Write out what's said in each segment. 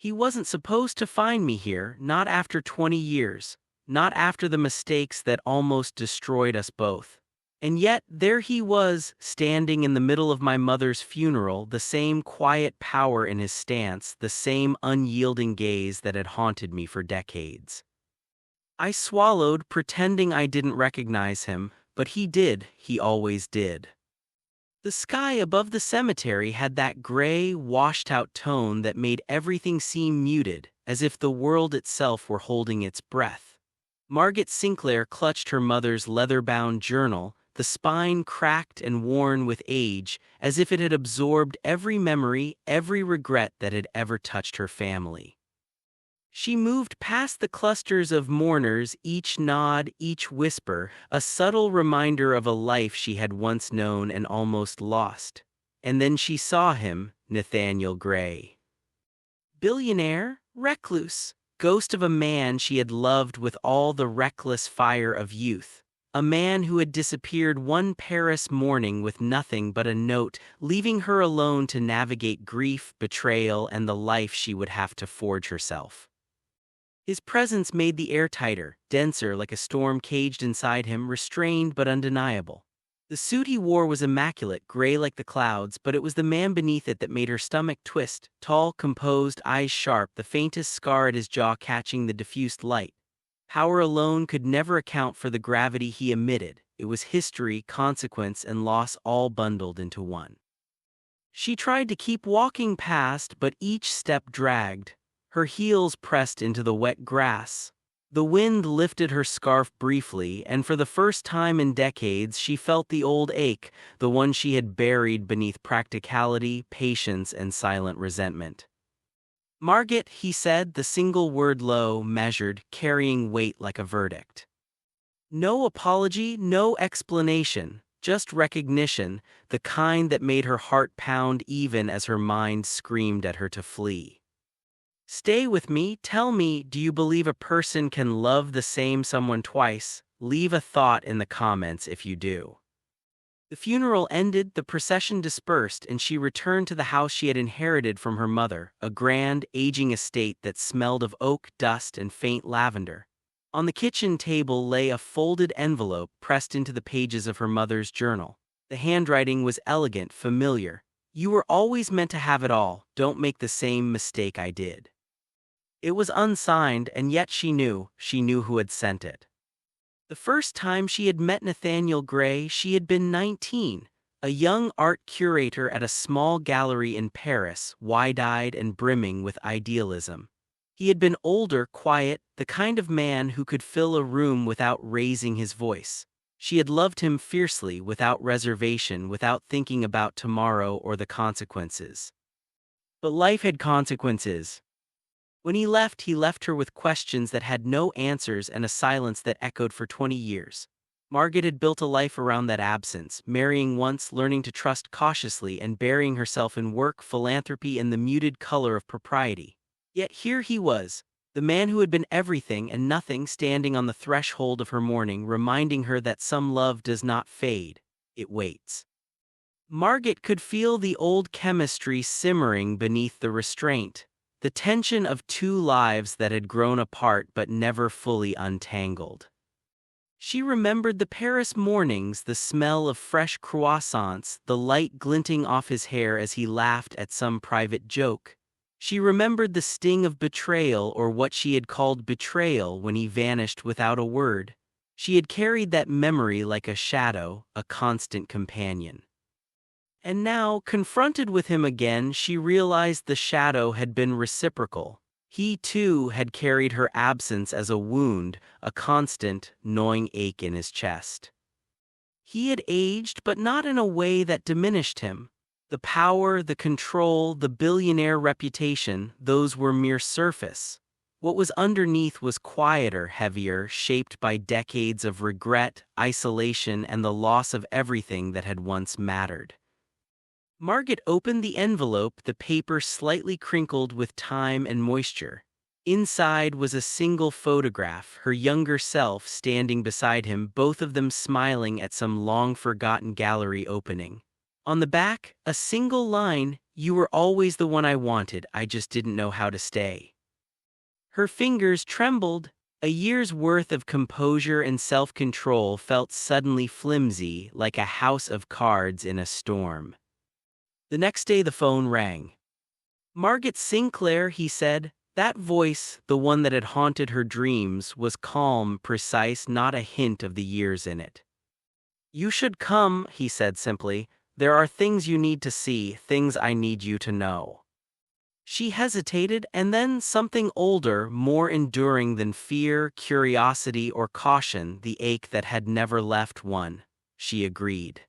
He wasn't supposed to find me here, not after 20 years, not after the mistakes that almost destroyed us both. And yet, there he was, standing in the middle of my mother's funeral, the same quiet power in his stance, the same unyielding gaze that had haunted me for decades. I swallowed, pretending I didn't recognize him, but he did, he always did. The sky above the cemetery had that gray, washed-out tone that made everything seem muted, as if the world itself were holding its breath. Margot Sinclair clutched her mother's leather-bound journal, the spine cracked and worn with age, as if it had absorbed every memory, every regret that had ever touched her family. She moved past the clusters of mourners, each nod, each whisper, a subtle reminder of a life she had once known and almost lost. And then she saw him, Nathaniel Gray. Billionaire, recluse, ghost of a man she had loved with all the reckless fire of youth. A man who had disappeared one Paris morning with nothing but a note, leaving her alone to navigate grief, betrayal, and the life she would have to forge herself. His presence made the air tighter, denser like a storm caged inside him, restrained but undeniable. The suit he wore was immaculate, gray like the clouds, but it was the man beneath it that made her stomach twist, tall, composed, eyes sharp, the faintest scar at his jaw catching the diffused light. Power alone could never account for the gravity he emitted. It was history, consequence, and loss all bundled into one. She tried to keep walking past, but each step dragged. Her heels pressed into the wet grass. The wind lifted her scarf briefly, and for the first time in decades she felt the old ache, the one she had buried beneath practicality, patience, and silent resentment. "Margot," he said, the single word low, measured, carrying weight like a verdict. No apology, no explanation, just recognition, the kind that made her heart pound even as her mind screamed at her to flee. "Stay with me, tell me, do you believe a person can love the same someone twice? Leave a thought in the comments if you do." The funeral ended, the procession dispersed, and she returned to the house she had inherited from her mother, a grand, aging estate that smelled of oak, dust, and faint lavender. On the kitchen table lay a folded envelope pressed into the pages of her mother's journal. The handwriting was elegant, familiar. "You were always meant to have it all, don't make the same mistake I did." It was unsigned, and yet she knew who had sent it. The first time she had met Nathaniel Gray, she had been 19, a young art curator at a small gallery in Paris, wide-eyed and brimming with idealism. He had been older, quiet, the kind of man who could fill a room without raising his voice. She had loved him fiercely, without reservation, without thinking about tomorrow or the consequences. But life had consequences. When he left her with questions that had no answers and a silence that echoed for 20 years. Margot had built a life around that absence, marrying once, learning to trust cautiously, and burying herself in work, philanthropy, and the muted color of propriety. Yet here he was, the man who had been everything and nothing, standing on the threshold of her mourning, reminding her that some love does not fade, it waits. Margot could feel the old chemistry simmering beneath the restraint. The tension of two lives that had grown apart but never fully untangled. She remembered the Paris mornings, the smell of fresh croissants, the light glinting off his hair as he laughed at some private joke. She remembered the sting of betrayal, or what she had called betrayal, when he vanished without a word. She had carried that memory like a shadow, a constant companion. And now, confronted with him again, she realized the shadow had been reciprocal. He, too, had carried her absence as a wound, a constant, gnawing ache in his chest. He had aged, but not in a way that diminished him. The power, the control, the billionaire reputation, those were mere surface. What was underneath was quieter, heavier, shaped by decades of regret, isolation, and the loss of everything that had once mattered. Margot opened the envelope, the paper slightly crinkled with time and moisture. Inside was a single photograph, her younger self standing beside him, both of them smiling at some long-forgotten gallery opening. On the back, a single line, "You were always the one I wanted, I just didn't know how to stay." Her fingers trembled. A year's worth of composure and self-control felt suddenly flimsy, like a house of cards in a storm. The next day the phone rang. "Margot Sinclair," he said. That voice, the one that had haunted her dreams, was calm, precise, not a hint of the years in it. "You should come," he said simply. "There are things you need to see, things I need you to know." She hesitated, and then something older, more enduring than fear, curiosity, or caution, the ache that had never left one. She agreed.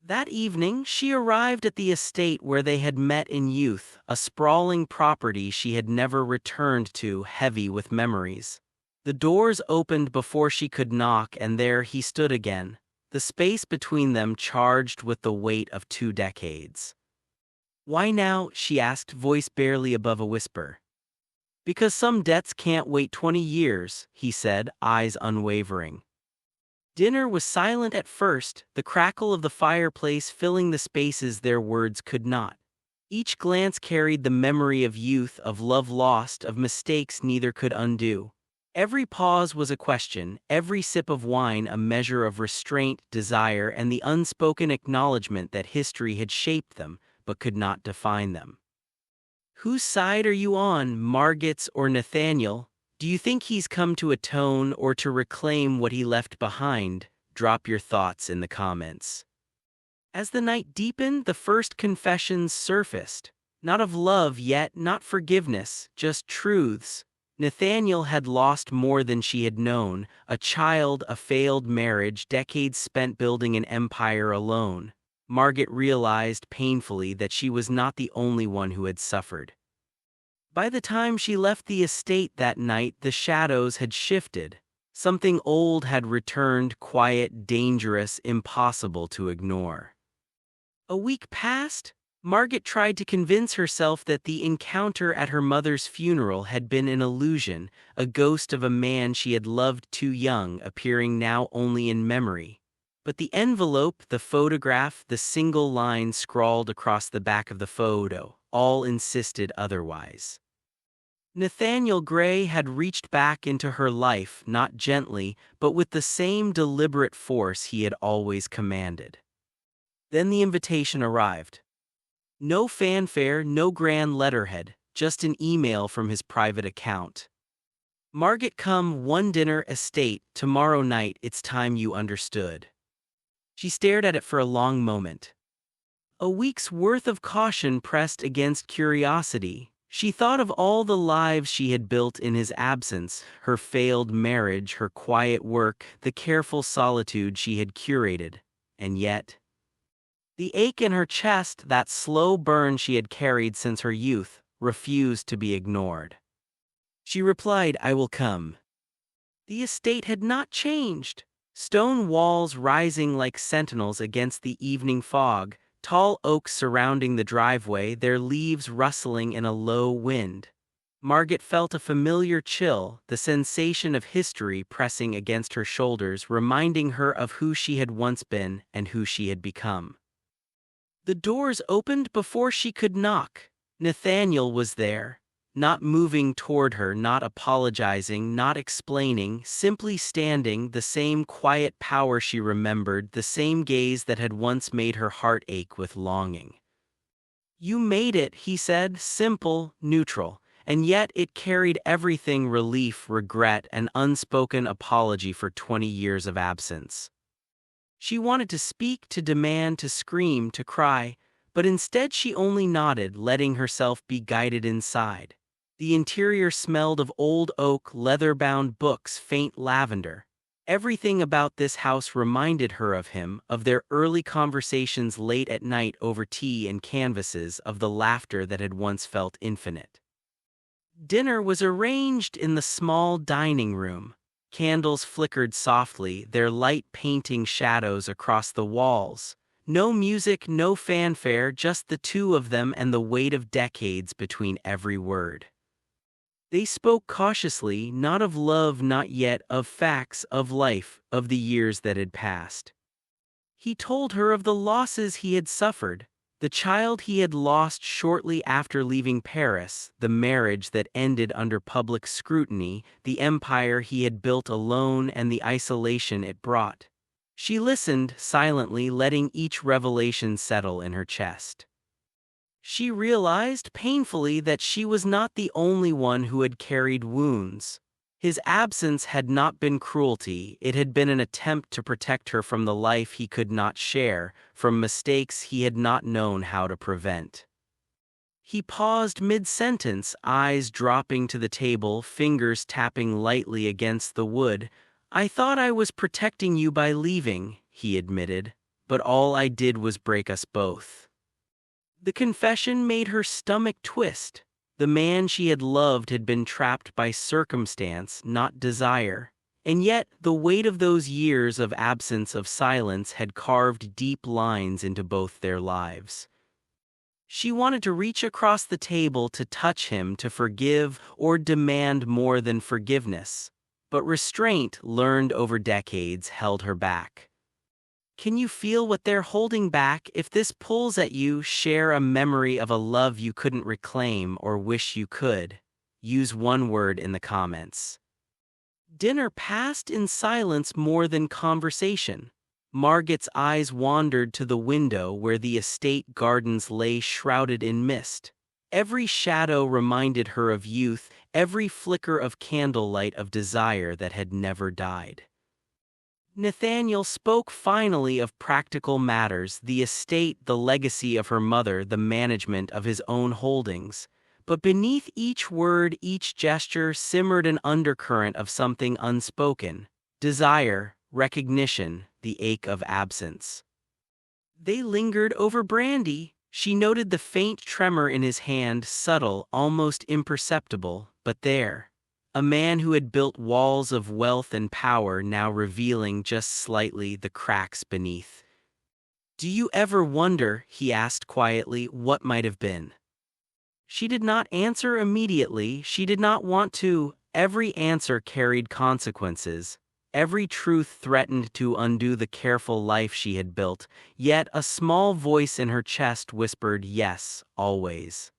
That evening, she arrived at the estate where they had met in youth, a sprawling property she had never returned to, heavy with memories. The doors opened before she could knock, and there he stood again, the space between them charged with the weight of 2 decades. "Why now?" she asked, voice barely above a whisper. "Because some debts can't wait 20 years, he said, eyes unwavering. Dinner was silent at first, the crackle of the fireplace filling the spaces their words could not. Each glance carried the memory of youth, of love lost, of mistakes neither could undo. Every pause was a question, every sip of wine a measure of restraint, desire, and the unspoken acknowledgement that history had shaped them, but could not define them. "Whose side are you on, Margot's or Nathaniel? Do you think he's come to atone or to reclaim what he left behind? Drop your thoughts in the comments." As the night deepened, the first confessions surfaced. Not of love yet, not forgiveness, just truths. Nathaniel had lost more than she had known, a child, a failed marriage, decades spent building an empire alone. Margot realized painfully that she was not the only one who had suffered. By the time she left the estate that night, the shadows had shifted. Something old had returned, quiet, dangerous, impossible to ignore. A week passed. Margot tried to convince herself that the encounter at her mother's funeral had been an illusion, a ghost of a man she had loved too young, appearing now only in memory. But the envelope, the photograph, the single line scrawled across the back of the photo, all insisted otherwise. Nathaniel Gray had reached back into her life, not gently, but with the same deliberate force he had always commanded. Then the invitation arrived. No fanfare, no grand letterhead, just an email from his private account. "Margot, come, one dinner, estate, tomorrow night, it's time you understood." She stared at it for a long moment. A week's worth of caution pressed against curiosity. She thought of all the lives she had built in his absence, her failed marriage, her quiet work, the careful solitude she had curated. And yet, the ache in her chest, that slow burn she had carried since her youth, refused to be ignored. She replied, "I will come." The estate had not changed. Stone walls rising like sentinels against the evening fog, tall oaks surrounding the driveway, their leaves rustling in a low wind. Margot felt a familiar chill, the sensation of history pressing against her shoulders, reminding her of who she had once been and who she had become. The doors opened before she could knock. Nathaniel was there, not moving toward her, not apologizing, not explaining, simply standing, the same quiet power she remembered, the same gaze that had once made her heart ache with longing. "You made it," he said, simple, neutral, and yet it carried everything: relief, regret, an unspoken apology for 20 years of absence. She wanted to speak, to demand, to scream, to cry, but instead she only nodded, letting herself be guided inside. The interior smelled of old oak, leather-bound books, faint lavender. Everything about this house reminded her of him, of their early conversations late at night over tea and canvases, of the laughter that had once felt infinite. Dinner was arranged in the small dining room. Candles flickered softly, their light painting shadows across the walls. No music, no fanfare, just the two of them and the weight of decades between every word. They spoke cautiously, not of love, not yet, of facts, of life, of the years that had passed. He told her of the losses he had suffered, the child he had lost shortly after leaving Paris, the marriage that ended under public scrutiny, the empire he had built alone, and the isolation it brought. She listened, silently letting each revelation settle in her chest. She realized painfully that she was not the only one who had carried wounds. His absence had not been cruelty, it had been an attempt to protect her from the life he could not share, from mistakes he had not known how to prevent. He paused mid-sentence, eyes dropping to the table, fingers tapping lightly against the wood. "I thought I was protecting you by leaving," he admitted, "but all I did was break us both." The confession made her stomach twist. The man she had loved had been trapped by circumstance, not desire. And yet, the weight of those years of absence, of silence, had carved deep lines into both their lives. She wanted to reach across the table to touch him, to forgive or demand more than forgiveness. But restraint, learned over decades, held her back. "Can you feel what they're holding back? If this pulls at you, share a memory of a love you couldn't reclaim or wish you could. Use one word in the comments." Dinner passed in silence more than conversation. Margot's eyes wandered to the window where the estate gardens lay shrouded in mist. Every shadow reminded her of youth, every flicker of candlelight of desire that had never died. Nathaniel spoke finally of practical matters, the estate, the legacy of her mother, the management of his own holdings. But beneath each word, each gesture, simmered an undercurrent of something unspoken: desire, recognition, the ache of absence. They lingered over brandy. She noted the faint tremor in his hand, subtle, almost imperceptible, but there. A man who had built walls of wealth and power, now revealing just slightly the cracks beneath. "Do you ever wonder," he asked quietly, "what might have been?" She did not answer immediately. She did not want to. Every answer carried consequences. Every truth threatened to undo the careful life she had built. Yet a small voice in her chest whispered, "Yes, always."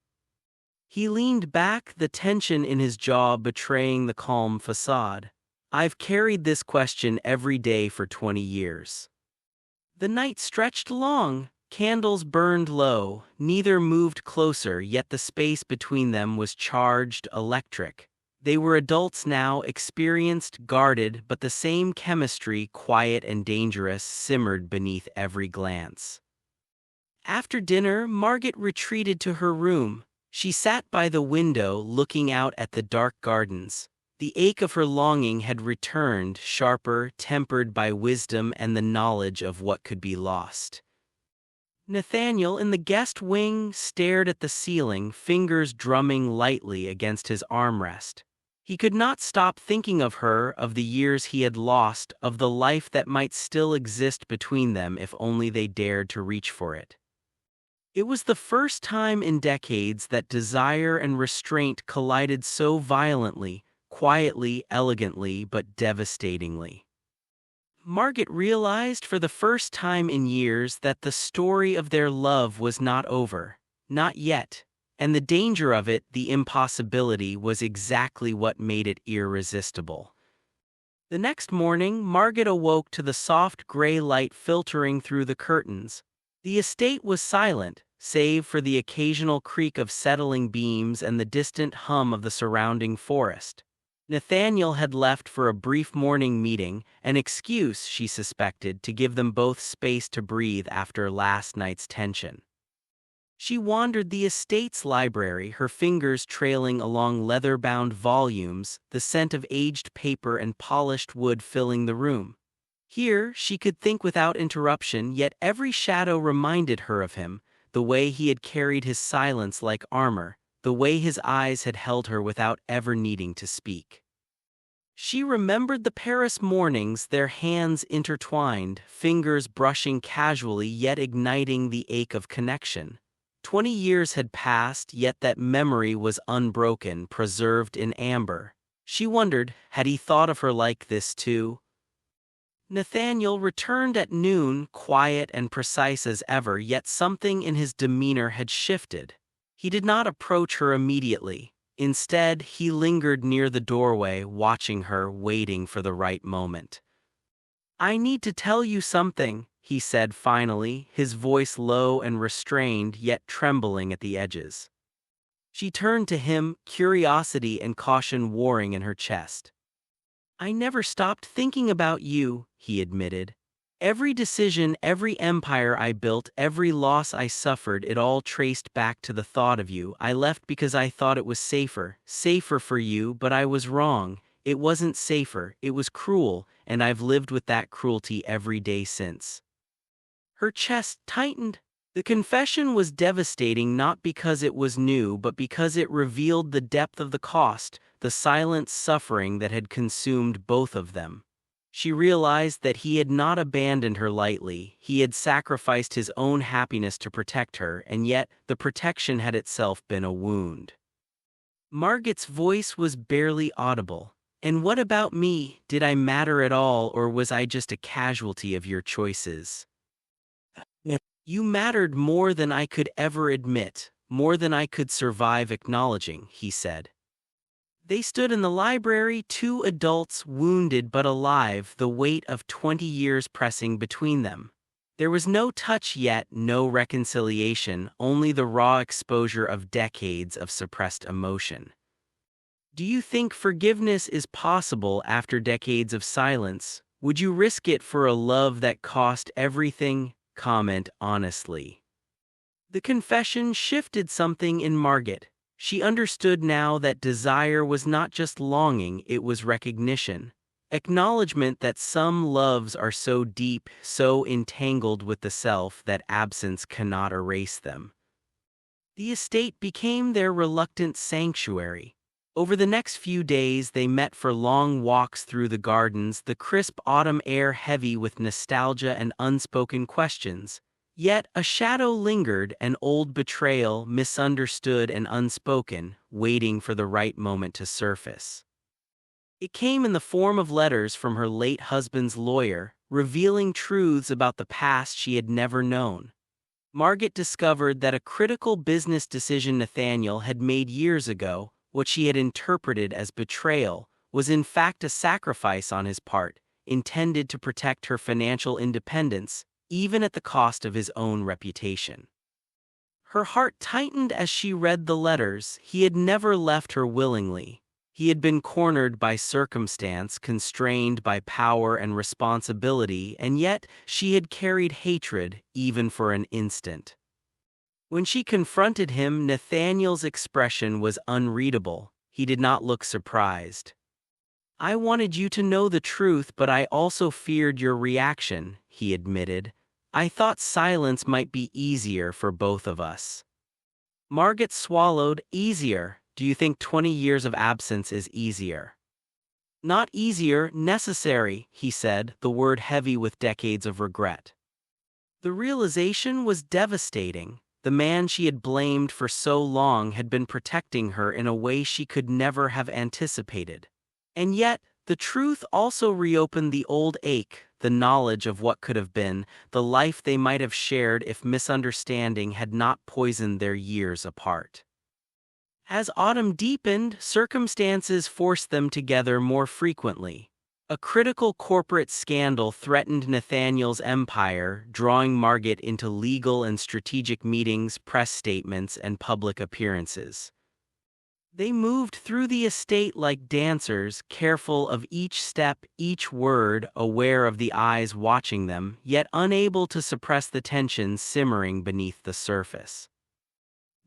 He leaned back, the tension in his jaw betraying the calm facade. "I've carried this question every day for 20 years. The night stretched long, candles burned low, neither moved closer, yet the space between them was charged, electric. They were adults now, experienced, guarded, but the same chemistry, quiet and dangerous, simmered beneath every glance. After dinner, Margot retreated to her room. She sat by the window, looking out at the dark gardens. The ache of her longing had returned, sharper, tempered by wisdom and the knowledge of what could be lost. Nathaniel, in the guest wing, stared at the ceiling, fingers drumming lightly against his armrest. He could not stop thinking of her, of the years he had lost, of the life that might still exist between them if only they dared to reach for it. It was the first time in decades that desire and restraint collided so violently, quietly, elegantly, but devastatingly. Margot realized for the first time in years that the story of their love was not over, not yet, and the danger of it, the impossibility, was exactly what made it irresistible. The next morning, Margot awoke to the soft gray light filtering through the curtains. The estate was silent, save for the occasional creak of settling beams and the distant hum of the surrounding forest. Nathaniel had left for a brief morning meeting, an excuse, she suspected, to give them both space to breathe after last night's tension. She wandered the estate's library, her fingers trailing along leather-bound volumes, the scent of aged paper and polished wood filling the room. Here, she could think without interruption, yet every shadow reminded her of him, the way he had carried his silence like armor, the way his eyes had held her without ever needing to speak. She remembered the Paris mornings, their hands intertwined, fingers brushing casually yet igniting the ache of connection. 20 years had passed, yet that memory was unbroken, preserved in amber. She wondered, had he thought of her like this too? Nathaniel returned at noon, quiet and precise as ever, yet something in his demeanor had shifted. He did not approach her immediately. Instead, he lingered near the doorway, watching her, waiting for the right moment. "I need to tell you something," he said finally, his voice low and restrained, yet trembling at the edges. She turned to him, curiosity and caution warring in her chest. "I never stopped thinking about you," he admitted. "Every decision, every empire I built, every loss I suffered, it all traced back to the thought of you. I left because I thought it was safer for you, but I was wrong. It wasn't safer, it was cruel, and I've lived with that cruelty every day since." Her chest tightened. The confession was devastating not because it was new but because it revealed the depth of the cost, the silent suffering that had consumed both of them. She realized that he had not abandoned her lightly, he had sacrificed his own happiness to protect her, and yet the protection had itself been a wound. Margot's voice was barely audible. "And what about me? Did I matter at all, or was I just a casualty of your choices?" "You mattered more than I could ever admit, more than I could survive acknowledging," he said. They stood in the library, two adults, wounded but alive, the weight of 20 years pressing between them. There was no touch yet, no reconciliation, only the raw exposure of decades of suppressed emotion. "Do you think forgiveness is possible after decades of silence? Would you risk it for a love that cost everything? Comment honestly." The confession shifted something in Margot. She understood now that desire was not just longing, it was recognition. Acknowledgement that some loves are so deep, so entangled with the self that absence cannot erase them. The estate became their reluctant sanctuary. Over the next few days they met for long walks through the gardens, the crisp autumn air heavy with nostalgia and unspoken questions. Yet a shadow lingered, an old betrayal, misunderstood and unspoken, waiting for the right moment to surface. It came in the form of letters from her late husband's lawyer, revealing truths about the past she had never known. Margot discovered that a critical business decision Nathaniel had made years ago, what she had interpreted as betrayal, was in fact a sacrifice on his part, intended to protect her financial independence, even at the cost of his own reputation. Her heart tightened as she read the letters. He had never left her willingly. He had been cornered by circumstance, constrained by power and responsibility, and yet she had carried hatred, even for an instant. When she confronted him, Nathaniel's expression was unreadable. He did not look surprised. "I wanted you to know the truth, but I also feared your reaction," he admitted. "I thought silence might be easier for both of us." Margot swallowed. "Easier? Do you think 20 years of absence is easier?" "Not easier, necessary," he said, the word heavy with decades of regret. The realization was devastating. The man she had blamed for so long had been protecting her in a way she could never have anticipated. And yet, the truth also reopened the old ache, the knowledge of what could have been, the life they might have shared if misunderstanding had not poisoned their years apart. As autumn deepened, circumstances forced them together more frequently. A critical corporate scandal threatened Nathaniel's empire, drawing Margot into legal and strategic meetings, press statements, and public appearances. They moved through the estate like dancers, careful of each step, each word, aware of the eyes watching them, yet unable to suppress the tension simmering beneath the surface.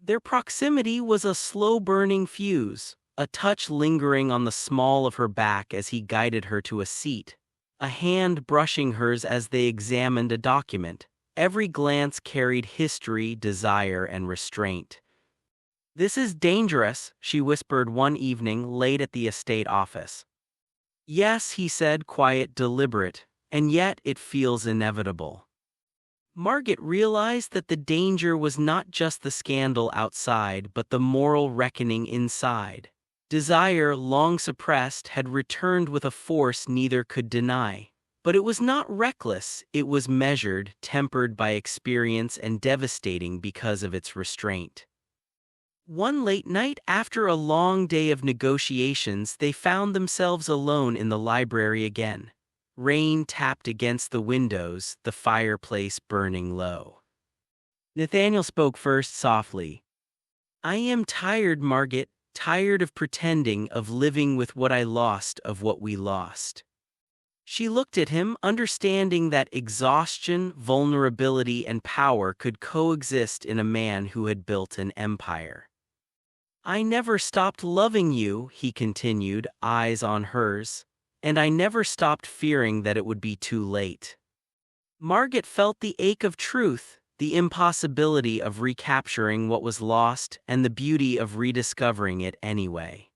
Their proximity was a slow-burning fuse, a touch lingering on the small of her back as he guided her to a seat, a hand brushing hers as they examined a document. Every glance carried history, desire, and restraint. "This is dangerous," she whispered one evening late at the estate office. "Yes," he said, quiet, deliberate, "and yet it feels inevitable." Margot realized that the danger was not just the scandal outside but the moral reckoning inside. Desire, long suppressed, had returned with a force neither could deny. But it was not reckless, it was measured, tempered by experience, and devastating because of its restraint. One late night after a long day of negotiations, they found themselves alone in the library again. Rain tapped against the windows, the fireplace burning low. Nathaniel spoke first softly. "I am tired, Margot, tired of pretending, of living with what I lost, of what we lost." She looked at him, understanding that exhaustion, vulnerability, and power could coexist in a man who had built an empire. "I never stopped loving you," he continued, eyes on hers, "and I never stopped fearing that it would be too late." Margot felt the ache of truth, the impossibility of recapturing what was lost, and the beauty of rediscovering it anyway.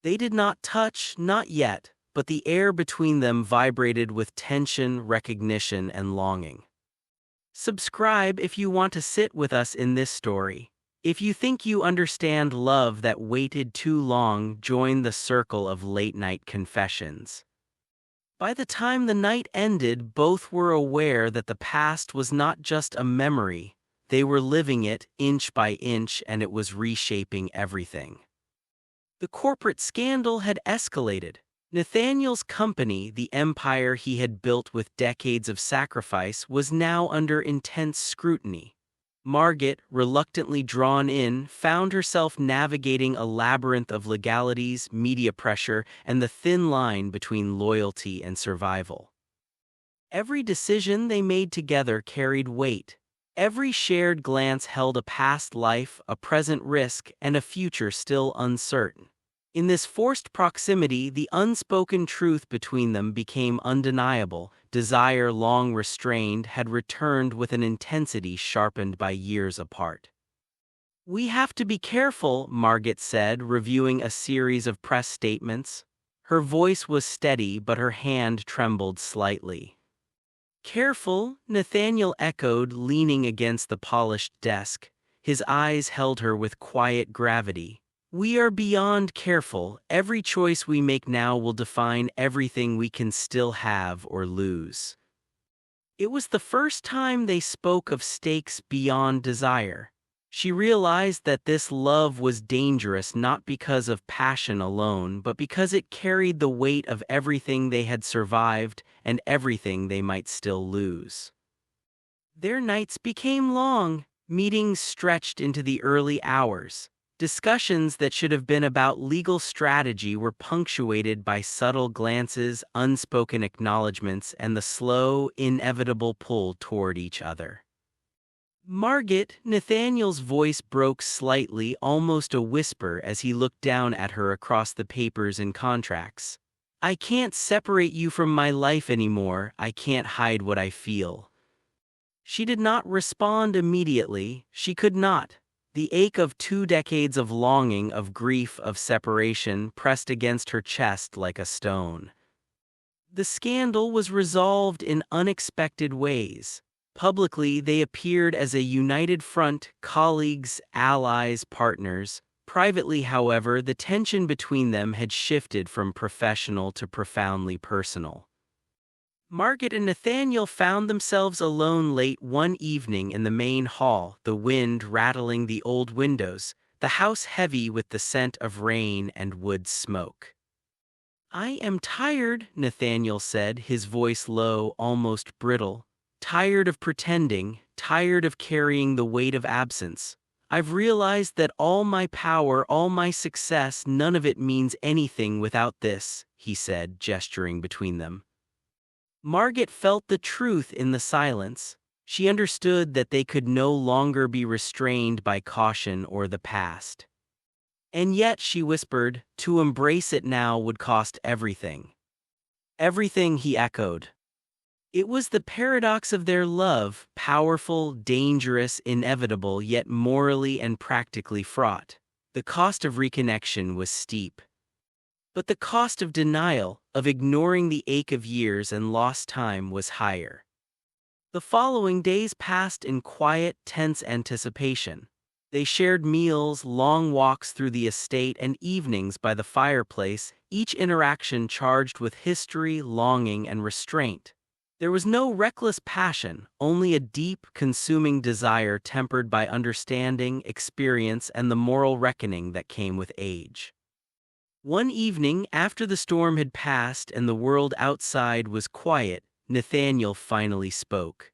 They did not touch, not yet, but the air between them vibrated with tension, recognition, and longing. Subscribe if you want to sit with us in this story. If you think you understand love that waited too long, join the circle of late-night confessions. By the time the night ended, both were aware that the past was not just a memory. They were living it, inch by inch, and it was reshaping everything. The corporate scandal had escalated. Nathaniel's company, the empire he had built with decades of sacrifice, was now under intense scrutiny. Margot, reluctantly drawn in, found herself navigating a labyrinth of legalities, media pressure, and the thin line between loyalty and survival. Every decision they made together carried weight. Every shared glance held a past life, a present risk, and a future still uncertain. In this forced proximity, the unspoken truth between them became undeniable. Desire, long restrained, had returned with an intensity sharpened by years apart. "We have to be careful," Margot said, reviewing a series of press statements. Her voice was steady, but her hand trembled slightly. "Careful?" Nathaniel echoed, leaning against the polished desk. His eyes held her with quiet gravity. "We are beyond careful. Every choice we make now will define everything we can still have or lose." It was the first time they spoke of stakes beyond desire. She realized that this love was dangerous not because of passion alone, but because it carried the weight of everything they had survived and everything they might still lose. Their nights became long, meetings stretched into the early hours. Discussions that should have been about legal strategy were punctuated by subtle glances, unspoken acknowledgments, and the slow, inevitable pull toward each other. "Margot," Nathaniel's voice broke slightly, almost a whisper, as he looked down at her across the papers and contracts. "I can't separate you from my life anymore. I can't hide what I feel." She did not respond immediately. She could not. The ache of 2 decades of longing, of grief, of separation, pressed against her chest like a stone. The scandal was resolved in unexpected ways. Publicly, they appeared as a united front, colleagues, allies, partners. Privately, however, the tension between them had shifted from professional to profoundly personal. Margot and Nathaniel found themselves alone late one evening in the main hall, the wind rattling the old windows, the house heavy with the scent of rain and wood smoke. "I am tired," Nathaniel said, his voice low, almost brittle. "Tired of pretending, tired of carrying the weight of absence. I've realized that all my power, all my success, none of it means anything without this," he said, gesturing between them. Margot felt the truth in the silence. She understood that they could no longer be restrained by caution or the past. "And yet," she whispered, "to embrace it now would cost everything." "Everything," he echoed. It was the paradox of their love, powerful, dangerous, inevitable, yet morally and practically fraught. The cost of reconnection was steep. But the cost of denial, of ignoring the ache of years and lost time, was higher. The following days passed in quiet, tense anticipation. They shared meals, long walks through the estate, and evenings by the fireplace, each interaction charged with history, longing, and restraint. There was no reckless passion, only a deep, consuming desire tempered by understanding, experience, and the moral reckoning that came with age. One evening, after the storm had passed and the world outside was quiet, Nathaniel finally spoke.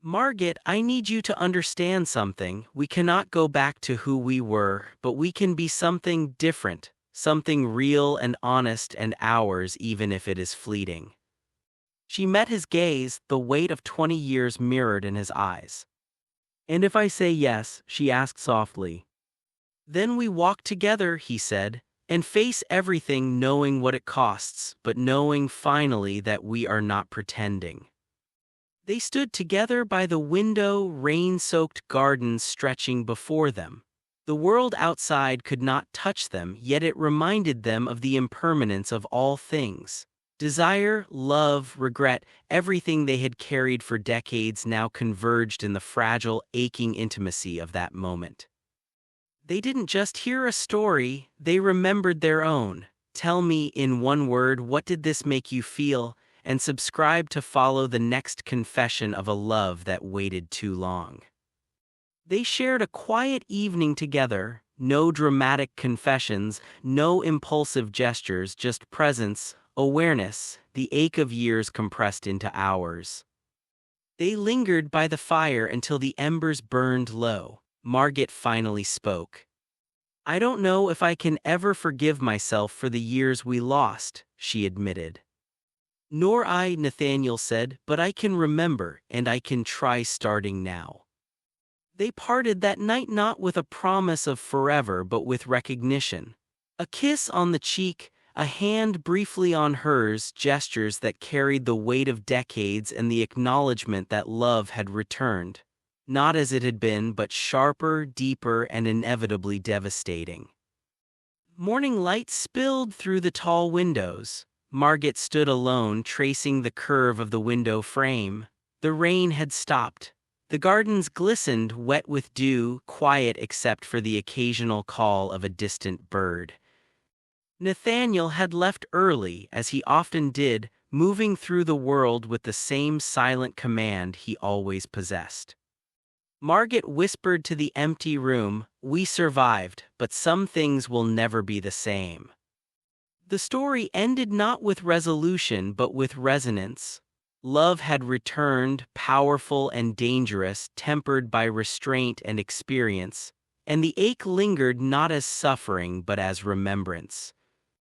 Margot, I need you to understand something. We cannot go back to who we were, but we can be something different, something real and honest and ours, even if it is fleeting. She met his gaze, the weight of 20 years mirrored in his eyes. And if I say yes, she asked softly. Then we walk together, he said, and face everything, knowing what it costs, but knowing finally that we are not pretending. They stood together by the window, rain-soaked gardens stretching before them. The world outside could not touch them, yet it reminded them of the impermanence of all things. Desire, love, regret, everything they had carried for decades now converged in the fragile, aching intimacy of that moment. They didn't just hear a story, they remembered their own. Tell me, in one word, what did this make you feel? And subscribe to follow the next confession of a love that waited too long. They shared a quiet evening together, no dramatic confessions, no impulsive gestures, just presence, awareness, the ache of years compressed into hours. They lingered by the fire until the embers burned low. Margot finally spoke. I don't know if I can ever forgive myself for the years we lost, she admitted. Nor I, Nathaniel said, but I can remember, and I can try starting now. They parted that night not with a promise of forever but with recognition. A kiss on the cheek, a hand briefly on hers, gestures that carried the weight of decades and the acknowledgement that love had returned. Not as it had been, but sharper, deeper, and inevitably devastating. Morning light spilled through the tall windows. Margot stood alone, tracing the curve of the window frame. The rain had stopped. The gardens glistened, wet with dew, quiet except for the occasional call of a distant bird. Nathaniel had left early, as he often did, moving through the world with the same silent command he always possessed. Margot whispered to the empty room, "We survived, but some things will never be the same." The story ended not with resolution but with resonance. Love had returned, powerful and dangerous, tempered by restraint and experience, and the ache lingered not as suffering but as remembrance.